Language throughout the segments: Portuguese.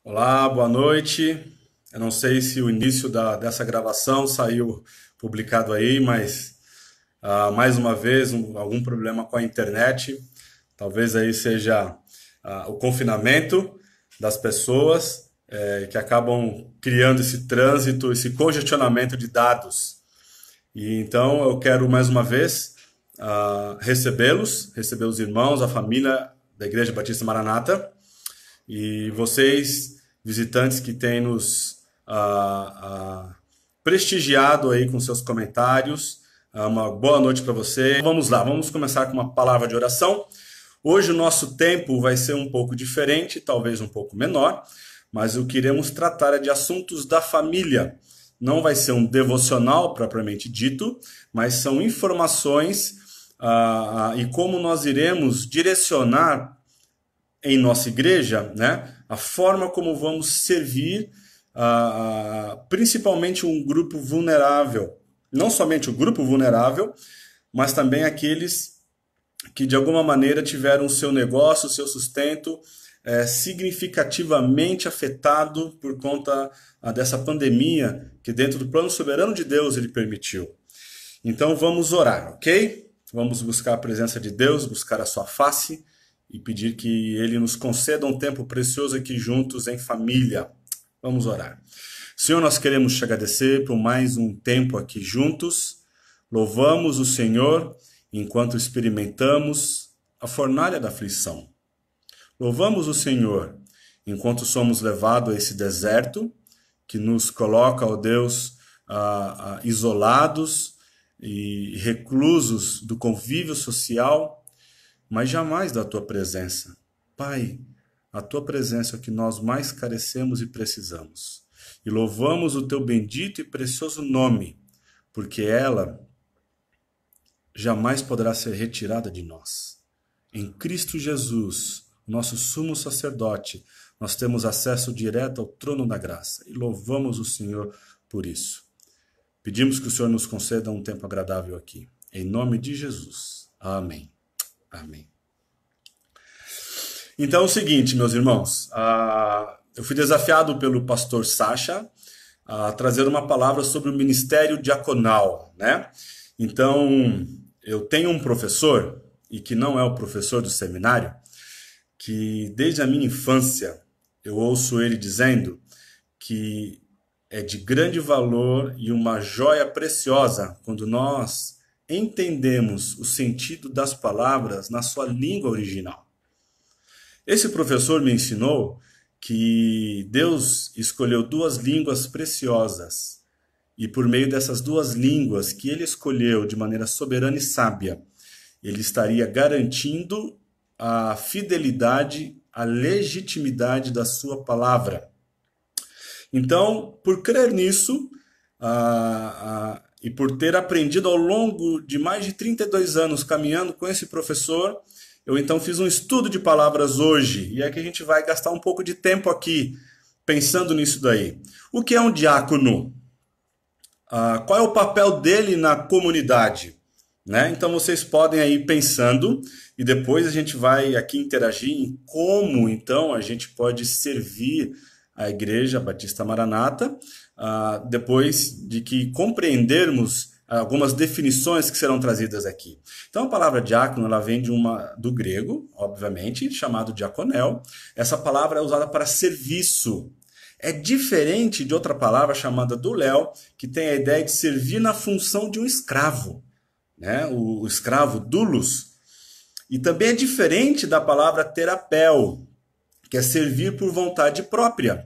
Olá, boa noite. Eu não sei se o início dessa gravação saiu publicado aí, mas mais uma vez algum problema com a internet. Talvez aí seja o confinamento das pessoas que acabam criando esse trânsito, esse congestionamento de dados. E então eu quero mais uma vez receber os irmãos, a família da Igreja Batista Maranata. E vocês, visitantes que têm nos prestigiado aí com seus comentários, uma boa noite para você. Vamos lá, vamos começar com uma palavra de oração. Hoje o nosso tempo vai ser um pouco diferente, talvez um pouco menor, mas o que iremos tratar é de assuntos da família. Não vai ser um devocional propriamente dito, mas são informações e como nós iremos direcionar em nossa igreja, né, a forma como vamos servir principalmente um grupo vulnerável. Não somente o grupo vulnerável, mas também aqueles que de alguma maneira tiveram o seu negócio, o seu sustento significativamente afetado por conta dessa pandemia que dentro do plano soberano de Deus ele permitiu. Então vamos orar, ok? Vamos buscar a presença de Deus, buscar a sua face e pedir que Ele nos conceda um tempo precioso aqui juntos em família. Vamos orar. Senhor, nós queremos te agradecer por mais um tempo aqui juntos. Louvamos o Senhor enquanto experimentamos a fornalha da aflição. Louvamos o Senhor enquanto somos levados a esse deserto que nos coloca, ó Deus, isolados e reclusos do convívio social, mas jamais da tua presença. Pai, a tua presença é o que nós mais carecemos e precisamos. E louvamos o teu bendito e precioso nome, porque ela jamais poderá ser retirada de nós. Em Cristo Jesus, nosso sumo sacerdote, nós temos acesso direto ao trono da graça e louvamos o Senhor por isso. Pedimos que o Senhor nos conceda um tempo agradável aqui. Em nome de Jesus. Amém. Amém. Então é o seguinte, meus irmãos, eu fui desafiado pelo pastor Sacha a trazer uma palavra sobre o ministério diaconal, né? Então, eu tenho um professor, e que não é o professor do seminário, que desde a minha infância eu ouço ele dizendo que é de grande valor e uma joia preciosa quando nós entendemos o sentido das palavras na sua língua original. Esse professor me ensinou que Deus escolheu duas línguas preciosas e por meio dessas duas línguas que ele escolheu de maneira soberana e sábia, ele estaria garantindo a fidelidade, a legitimidade da sua palavra. Então, por crer nisso, e por ter aprendido ao longo de mais de 32 anos caminhando com esse professor, eu então fiz um estudo de palavras hoje, e é que a gente vai gastar um pouco de tempo aqui pensando nisso daí. O que é um diácono? Qual é o papel dele na comunidade? Né? Então vocês podem ir pensando, e depois a gente vai aqui interagir em como então a gente pode servir a Igreja Batista Maranata, depois de que compreendermos algumas definições que serão trazidas aqui. Então a palavra diácono ela vem do grego, obviamente, chamado diaconel. Essa palavra é usada para serviço. É diferente de outra palavra chamada douléu, que tem a ideia de servir na função de um escravo, né? O escravo doulos. E também é diferente da palavra terapel, que é servir por vontade própria.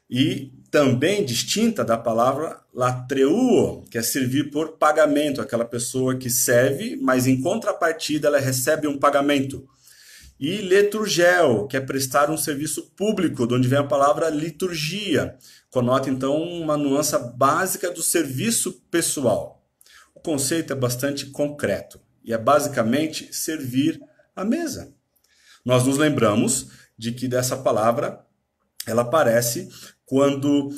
E também distinta da palavra latreuo, que é servir por pagamento, aquela pessoa que serve, mas em contrapartida ela recebe um pagamento. E liturgel, que é prestar um serviço público, de onde vem a palavra liturgia, conota então uma nuance básica do serviço pessoal. O conceito é bastante concreto e é basicamente servir à mesa. Nós nos lembramos de que dessa palavra ela aparece quando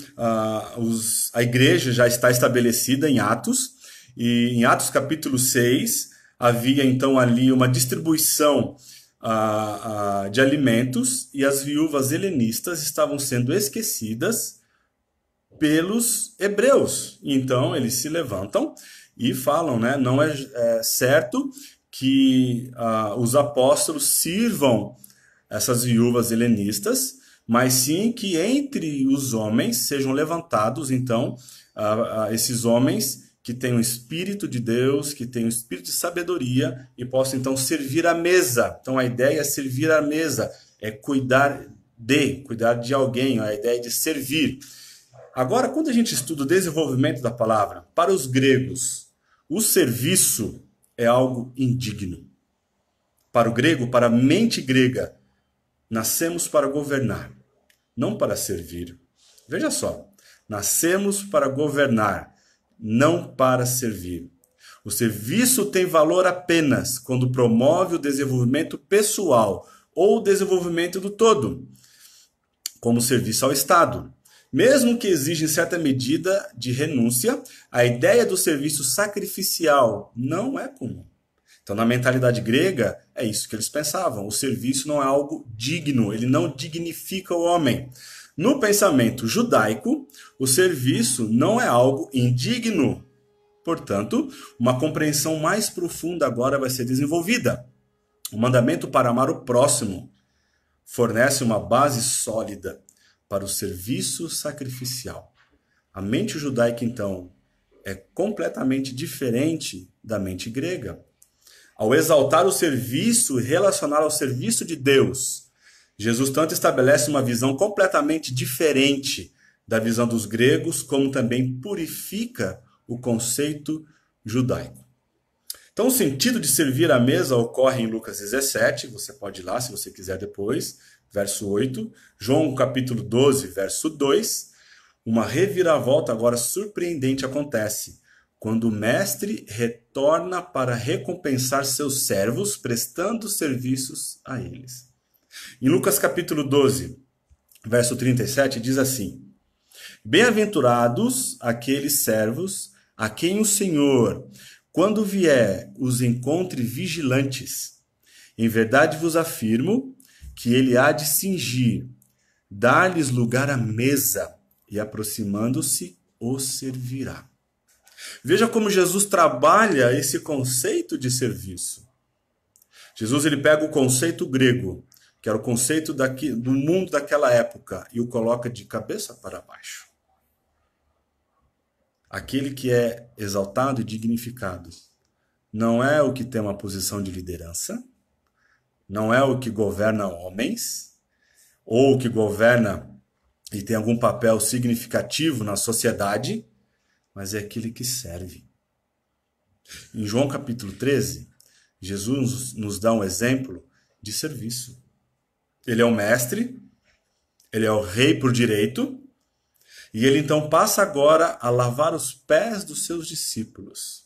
a igreja já está estabelecida em Atos, e em Atos capítulo 6 havia então ali uma distribuição de alimentos e as viúvas helenistas estavam sendo esquecidas pelos hebreus. Então eles se levantam e falam, né? Não é certo que os apóstolos sirvam essas viúvas helenistas, mas sim que entre os homens sejam levantados, então, esses homens que têm o Espírito de Deus, que têm o Espírito de sabedoria e possam, então, servir à mesa. Então, a ideia é servir à mesa, é cuidar de alguém, a ideia de servir. Agora, quando a gente estuda o desenvolvimento da palavra, para os gregos, o serviço é algo indigno. Para o grego, para a mente grega, nascemos para governar, não para servir. Veja só, nascemos para governar, não para servir. O serviço tem valor apenas quando promove o desenvolvimento pessoal ou o desenvolvimento do todo, como serviço ao Estado. Mesmo que exija certa medida de renúncia, a ideia do serviço sacrificial não é comum. Então, na mentalidade grega, é isso que eles pensavam. O serviço não é algo digno, ele não dignifica o homem. No pensamento judaico, o serviço não é algo indigno. Portanto, uma compreensão mais profunda agora vai ser desenvolvida. O mandamento para amar o próximo fornece uma base sólida para o serviço sacrificial. A mente judaica, então, é completamente diferente da mente grega. Ao exaltar o serviço e relacionar ao serviço de Deus, Jesus tanto estabelece uma visão completamente diferente da visão dos gregos, como também purifica o conceito judaico. Então, o sentido de servir à mesa ocorre em Lucas 17, você pode ir lá se você quiser depois, verso 8, João capítulo 12, verso 2, uma reviravolta agora surpreendente acontece quando o mestre retorna para recompensar seus servos, prestando serviços a eles. Em Lucas capítulo 12, verso 37, diz assim: Bem-aventurados aqueles servos a quem o Senhor, quando vier, os encontre vigilantes. Em verdade vos afirmo que ele há de cingir, dar-lhes lugar à mesa, e aproximando-se, os servirá. Veja como Jesus trabalha esse conceito de serviço. Jesus ele pega o conceito grego, que era o conceito do mundo daquela época, e o coloca de cabeça para baixo. Aquele que é exaltado e dignificado não é o que tem uma posição de liderança, não é o que governa homens, ou o que governa e tem algum papel significativo na sociedade, mas é aquele que serve. Em João capítulo 13, Jesus nos dá um exemplo de serviço. Ele é o mestre, ele é o rei por direito, e ele então passa agora a lavar os pés dos seus discípulos.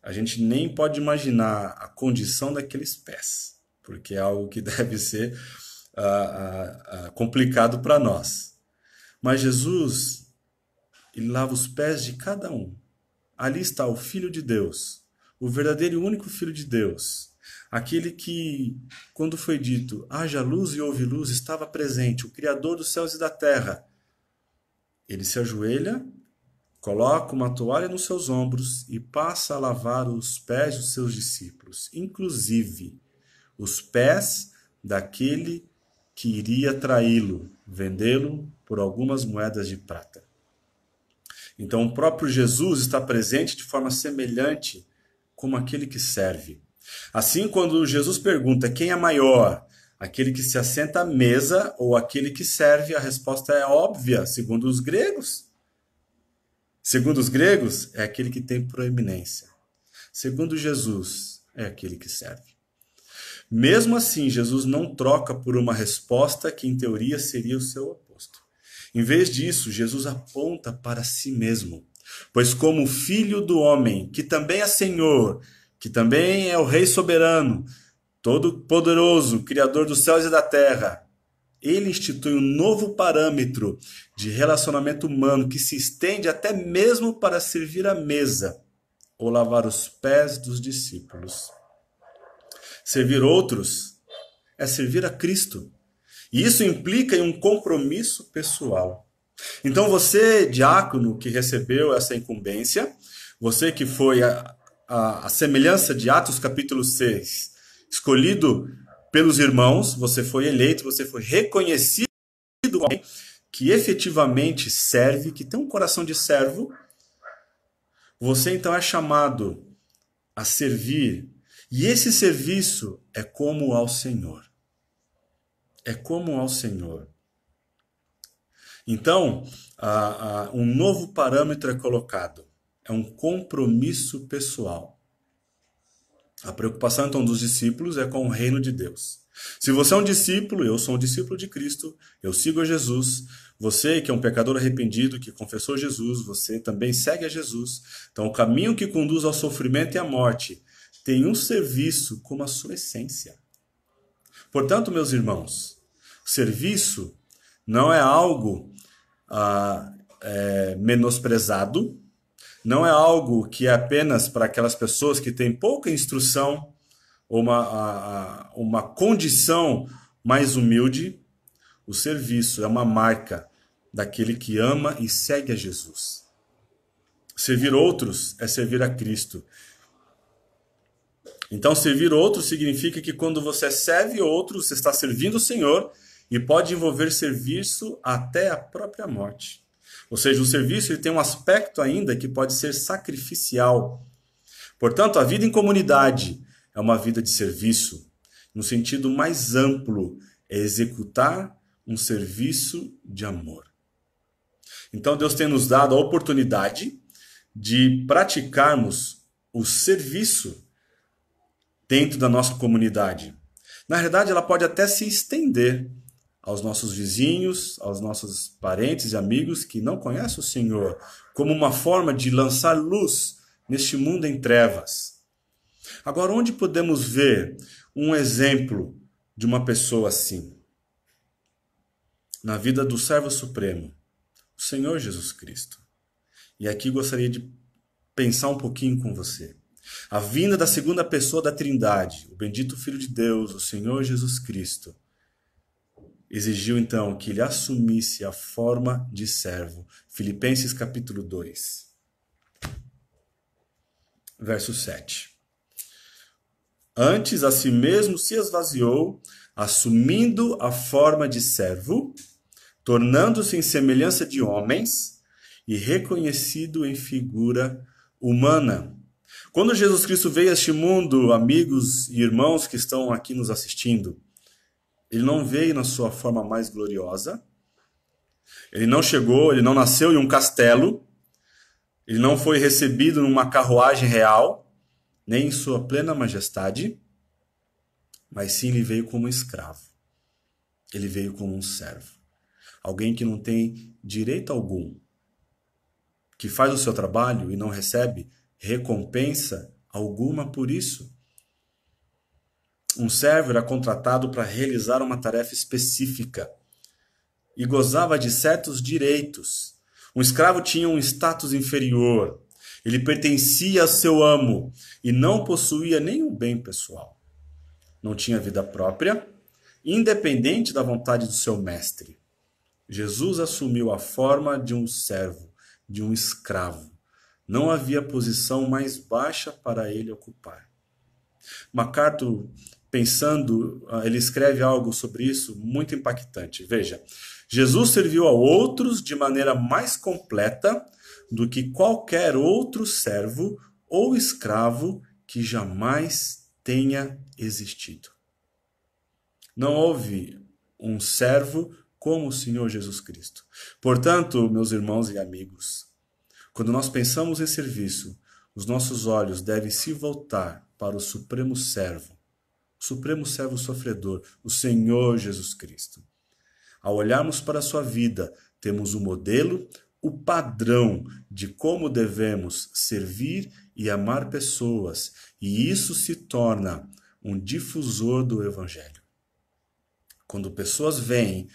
A gente nem pode imaginar a condição daqueles pés, porque é algo que deve ser complicado para nós. Mas Jesus, ele lava os pés de cada um. Ali está o Filho de Deus, o verdadeiro e único Filho de Deus. Aquele que, quando foi dito, haja luz e houve luz, estava presente, o Criador dos céus e da terra. Ele se ajoelha, coloca uma toalha nos seus ombros e passa a lavar os pés dos seus discípulos, inclusive os pés daquele que iria traí-lo, vendê-lo por algumas moedas de prata. Então, o próprio Jesus está presente de forma semelhante como aquele que serve. Assim, quando Jesus pergunta quem é maior, aquele que se assenta à mesa ou aquele que serve, a resposta é óbvia, segundo os gregos. Segundo os gregos, é aquele que tem proeminência. Segundo Jesus, é aquele que serve. Mesmo assim, Jesus não troca por uma resposta que, em teoria, seria o seu oposto. Em vez disso, Jesus aponta para si mesmo. Pois como Filho do homem, que também é Senhor, que também é o Rei soberano, todo-poderoso, Criador dos céus e da terra, ele institui um novo parâmetro de relacionamento humano que se estende até mesmo para servir à mesa ou lavar os pés dos discípulos. Servir outros é servir a Cristo. E isso implica em um compromisso pessoal. Então você, diácono, que recebeu essa incumbência, você que foi a semelhança de Atos capítulo 6, escolhido pelos irmãos, você foi eleito, você foi reconhecido como alguém que efetivamente serve, que tem um coração de servo, você então é chamado a servir. E esse serviço é como ao Senhor. É como ao Senhor. Então, um novo parâmetro é colocado. É um compromisso pessoal. A preocupação, então, dos discípulos é com o reino de Deus. Se você é um discípulo, eu sou um discípulo de Cristo, eu sigo a Jesus. Você, que é um pecador arrependido, que confessou Jesus, você também segue a Jesus. Então, o caminho que conduz ao sofrimento e à morte tem um serviço como a sua essência. Portanto, meus irmãos, o serviço não é algo menosprezado, não é algo que é apenas para aquelas pessoas que têm pouca instrução ou uma condição mais humilde. O serviço é uma marca daquele que ama e segue a Jesus. Servir outros é servir a Cristo. Então, servir outros significa que quando você serve outros, você está servindo o Senhor e pode envolver serviço até a própria morte. Ou seja, o serviço ele tem um aspecto ainda que pode ser sacrificial. Portanto, a vida em comunidade é uma vida de serviço. No sentido mais amplo, é executar um serviço de amor. Então, Deus tem nos dado a oportunidade de praticarmos o serviço dentro da nossa comunidade. Na verdade, ela pode até se estender aos nossos vizinhos, aos nossos parentes e amigos que não conhecem o Senhor, como uma forma de lançar luz neste mundo em trevas. Agora, onde podemos ver um exemplo de uma pessoa assim? Na vida do servo supremo, o Senhor Jesus Cristo. E aqui gostaria de pensar um pouquinho com você. A vinda da segunda pessoa da Trindade, o bendito Filho de Deus, o Senhor Jesus Cristo, exigiu então que ele assumisse a forma de servo. Filipenses capítulo 2, verso 7. Antes a si mesmo se esvaziou, assumindo a forma de servo, tornando-se em semelhança de homens e reconhecido em figura humana. Quando Jesus Cristo veio a este mundo, amigos e irmãos que estão aqui nos assistindo, ele não veio na sua forma mais gloriosa, ele não nasceu em um castelo, ele não foi recebido numa carruagem real, nem em sua plena majestade, mas sim ele veio como um escravo, ele veio como um servo, alguém que não tem direito algum, que faz o seu trabalho e não recebe recompensa alguma por isso. Um servo era contratado para realizar uma tarefa específica e gozava de certos direitos. Um escravo tinha um status inferior. Ele pertencia a seu amo e não possuía nenhum bem pessoal. Não tinha vida própria, independente da vontade do seu mestre. Jesus assumiu a forma de um servo, de um escravo. Não havia posição mais baixa para ele ocupar. MacArthur, pensando, ele escreve algo sobre isso muito impactante. Veja, Jesus serviu a outros de maneira mais completa do que qualquer outro servo ou escravo que jamais tenha existido. Não houve um servo como o Senhor Jesus Cristo. Portanto, meus irmãos e amigos, quando nós pensamos em serviço, os nossos olhos devem se voltar para o supremo servo sofredor, o Senhor Jesus Cristo. Ao olharmos para a sua vida, temos o modelo, o padrão de como devemos servir e amar pessoas, e isso se torna um difusor do Evangelho. Quando pessoas veem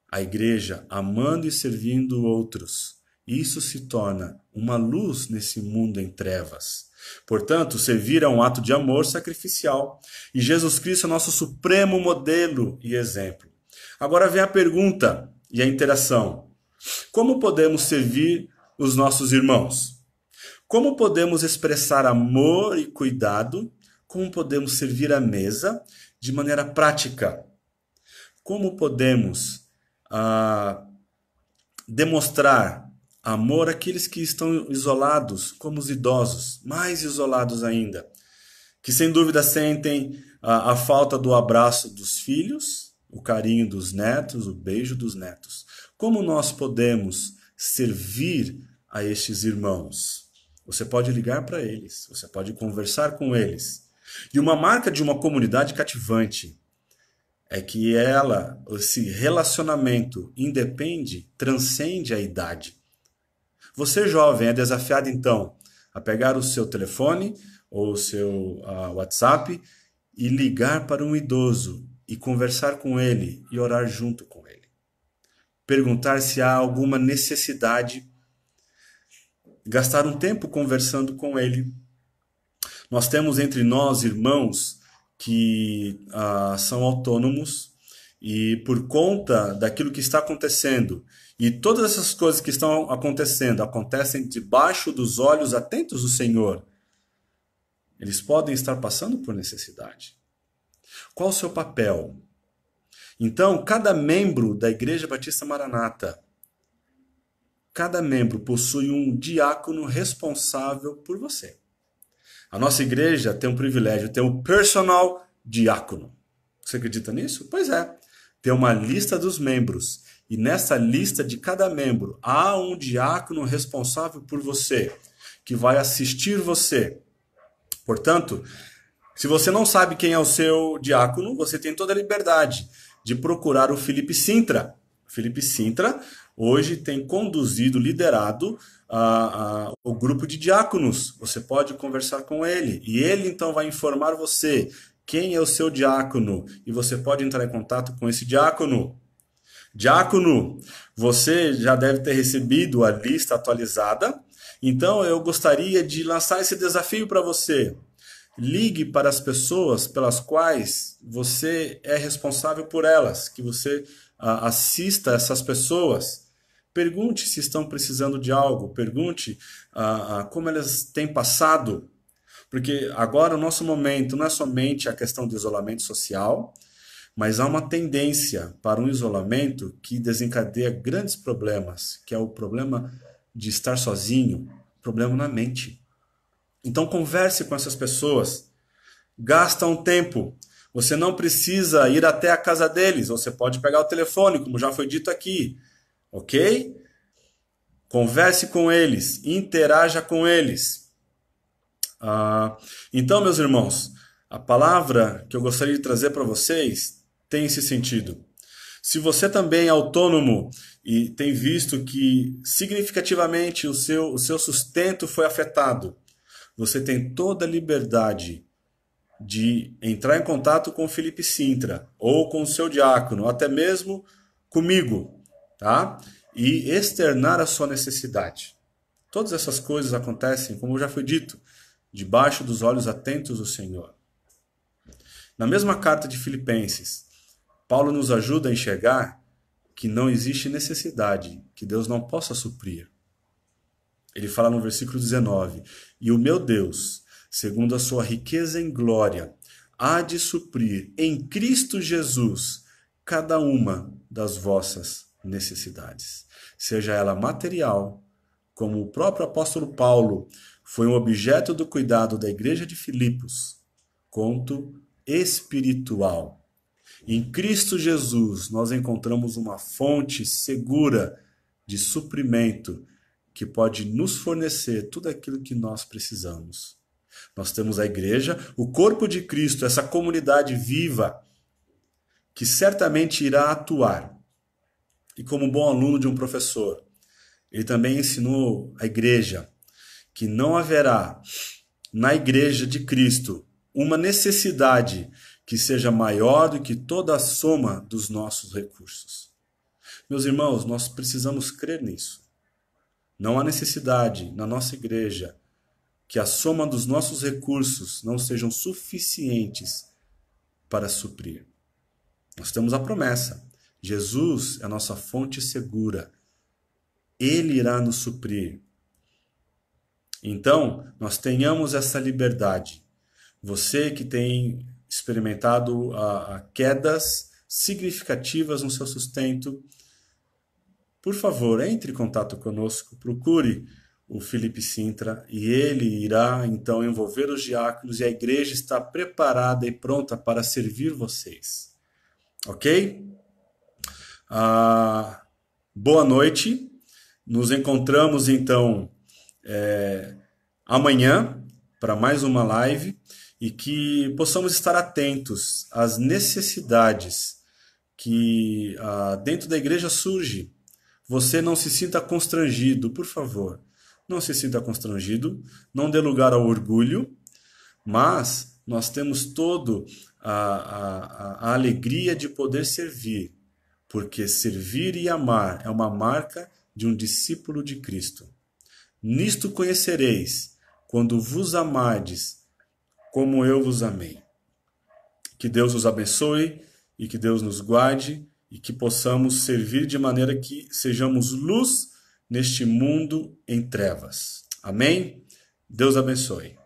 a igreja amando e servindo outros, Isso se torna uma luz nesse mundo em trevas. Portanto, servir é um ato de amor sacrificial. E Jesus Cristo é nosso supremo modelo e exemplo. Agora vem a pergunta e a interação. Como podemos servir os nossos irmãos? Como podemos expressar amor e cuidado? Como podemos servir à mesa de maneira prática? Como podemos demonstrar amor àqueles que estão isolados, como os idosos, mais isolados ainda, que sem dúvida sentem a falta do abraço dos filhos, o carinho dos netos, o beijo dos netos. Como nós podemos servir a estes irmãos? Você pode ligar para eles, você pode conversar com eles. E uma marca de uma comunidade cativante é que esse relacionamento independe, transcende a idade. Você, jovem, é desafiado, então, a pegar o seu telefone ou o seu WhatsApp e ligar para um idoso e conversar com ele e orar junto com ele. Perguntar se há alguma necessidade, gastar um tempo conversando com ele. Nós temos entre nós irmãos que são autônomos e por conta daquilo que está acontecendo, e todas essas coisas que estão acontecendo, acontecem debaixo dos olhos atentos do Senhor, eles podem estar passando por necessidade. Qual o seu papel? Então, cada membro da Igreja Batista Maranata, cada membro possui um diácono responsável por você. A nossa igreja tem um privilégio, tem um personal diácono. Você acredita nisso? Pois é. Tem uma lista dos membros. E nessa lista de cada membro, há um diácono responsável por você, que vai assistir você. Portanto, se você não sabe quem é o seu diácono, você tem toda a liberdade de procurar o Felipe Sintra. O Felipe Sintra hoje tem conduzido, liderado o grupo de diáconos. Você pode conversar com ele e ele então vai informar você quem é o seu diácono e você pode entrar em contato com esse diácono. Diácono, você já deve ter recebido a lista atualizada, então eu gostaria de lançar esse desafio para você. Ligue para as pessoas pelas quais você é responsável por elas, que você assista essas pessoas. Pergunte se estão precisando de algo, pergunte como elas têm passado, porque agora o nosso momento não é somente a questão do isolamento social, mas há uma tendência para um isolamento que desencadeia grandes problemas, que é o problema de estar sozinho, problema na mente. Então converse com essas pessoas, gasta um tempo. Você não precisa ir até a casa deles, você pode pegar o telefone, como já foi dito aqui, ok? Converse com eles, interaja com eles. Então, meus irmãos, a palavra que eu gostaria de trazer para vocês tem esse sentido. Se você também é autônomo e tem visto que significativamente o seu sustento foi afetado, você tem toda a liberdade de entrar em contato com o Felipe Sintra, ou com o seu diácono, ou até mesmo comigo, tá? E externar a sua necessidade. Todas essas coisas acontecem, como já foi dito, debaixo dos olhos atentos do Senhor. Na mesma carta de Filipenses, Paulo nos ajuda a enxergar que não existe necessidade que Deus não possa suprir. Ele fala no versículo 19, e o meu Deus, segundo a sua riqueza em glória, há de suprir em Cristo Jesus cada uma das vossas necessidades, seja ela material, como o próprio apóstolo Paulo foi um objeto do cuidado da igreja de Filipos, quanto espiritual. Em Cristo Jesus nós encontramos uma fonte segura de suprimento que pode nos fornecer tudo aquilo que nós precisamos. Nós temos a igreja, o corpo de Cristo, essa comunidade viva, que certamente irá atuar. E como bom aluno de um professor, ele também ensinou a igreja que não haverá na igreja de Cristo uma necessidade que seja maior do que toda a soma dos nossos recursos. Meus irmãos, nós precisamos crer nisso. Não há necessidade na nossa igreja que a soma dos nossos recursos não sejam suficientes para suprir. Nós temos a promessa. Jesus é a nossa fonte segura. Ele irá nos suprir. Então, nós tenhamos essa liberdade. Você que tem experimentado quedas significativas no seu sustento, por favor, entre em contato conosco, procure o Felipe Sintra e ele irá então envolver os diáconos e a igreja está preparada e pronta para servir vocês. Ok? Boa noite. Nos encontramos então amanhã para mais uma live e que possamos estar atentos às necessidades que dentro da igreja surge. Você não se sinta constrangido, por favor. Não se sinta constrangido, não dê lugar ao orgulho, mas nós temos todo a alegria de poder servir, porque servir e amar é uma marca de um discípulo de Cristo. Nisto conhecereis, quando vos amardes, como eu vos amei. Que Deus os abençoe e que Deus nos guarde e que possamos servir de maneira que sejamos luz neste mundo em trevas. Amém? Deus abençoe.